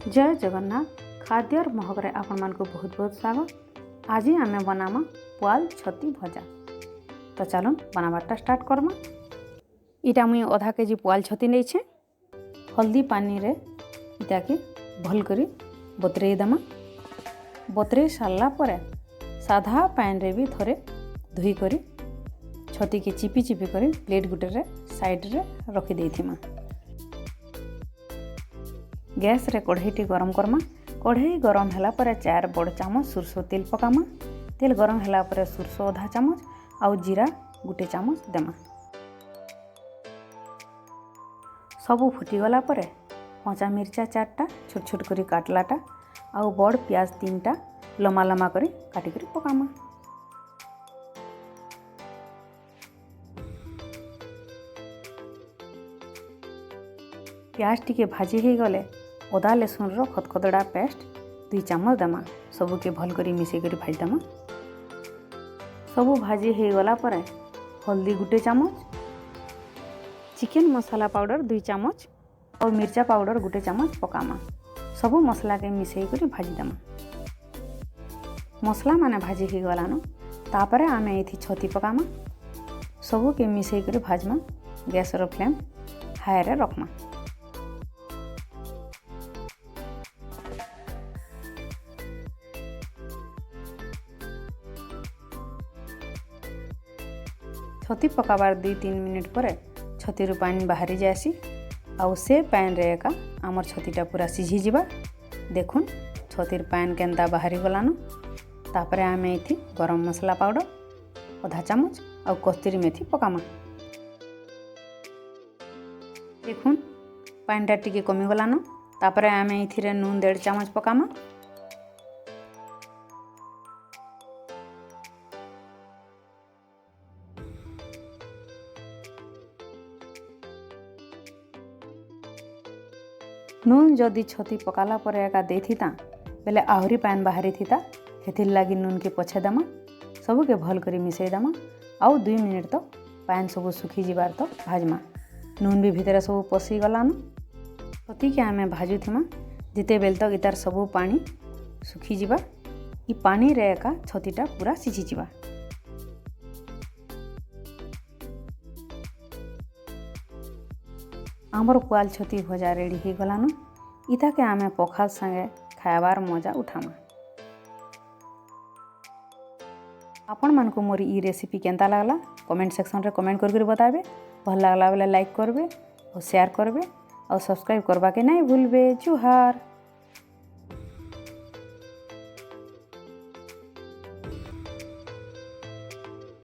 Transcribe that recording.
जय जगन्नाथ खाद्यर महकरे आपण मानक बहुत बहुत स्वागत। आज आमे बनामा पुआल छती भजा। तो चलो बनाबाटा स्टार्ट करमा। इटा मुई आधा केजी पुआल छती नहीं छे। हल्दी पानी रे इटा के भल करी बतरे दमा। बतरे सारला परे साधा पैन रे भी थोड़े धुई करी छती के चिपी चिपी करी प्लेट गुटे रे साइड रे रखी देथिमा। गैस रे कढ़ईटी गरम करमा। कढ़ई गरम होला पर 4 बड़ चामच सुरसो तेल पकामा। तेल गरम होला पर सुरसो आधा चामच आउ जीरा गुटे चामच देमा। सबू फुटी गला पर कंचा मिर्चा 4टा छोट छोट करी काटलाटा आउ बड़ प्याज 3टा लम्बा लम्बा करी काटी करी पकामा। प्याज टिके भाजी हो गले अदा लसुन रो खदखदड़ा पेस्ट 2 चामच देमा। सबू के भल करी मिसई करी भाजी देमा। सबू भाजी हो गला पर हल्दी गुटे चामच, चिकन मसाला पाउडर 2 चामच और मिर्चा पाउडर गुटे चामच पकामा। सबू मसला के मिसई करी भाजी देमा। मसला माने भाजी हो गलानो तापरे आमे एथि छती पकामा। सबू के मिसई करी भाजमा। गैस रो फ्लेम हाई रे रखमा। छती पकाबार 2-3 मिनिट पर छतीरू पानी बाहरी जासी आउ से पैन रे एका आमर छतीटा पूरा सिझी जिबा। देखुन छतीर पैन केंदा बाहरी गलानो। तापरे आमे एथि गरम मसला पाउडर आधा चामच आउ कस्तूरी मेथी पकामा। देखुन पानीटा टिके कमी गलानो। तापरे आमे एथिरे नून 1.5 चामच पकामा। नून जदि छती पकाला पर एका देथिता बेले आहरी पैन बाहरी थिता। हेथिर लागी नून के पछे दमा। सबू के भल करी मिसई दमा आउ 2 मिनिट तो पैन सबू सुखी जिबार तो भाजमा। नून भी भितर सबू पसी गलानो। छती के आमे भाजू थिमा जिते बेल तक इतार सबू पानी सुखी जिबा। इ पानी रे एका छतीटा पूरा सिझी जिबा। आमर पुआल छती भजा रेडी हो गलानो। इता के आमे पखाल संगे खायाबार मजा उठामा। आपण मानकु मोर ई रेसिपी केंता लागला कमेंट सेक्शन रे कमेंट करके बताबे। भल लागला बेले लाइक करबे और शेयर करबे और सब्सक्राइब करबा के नहीं भूलबे। जुहार।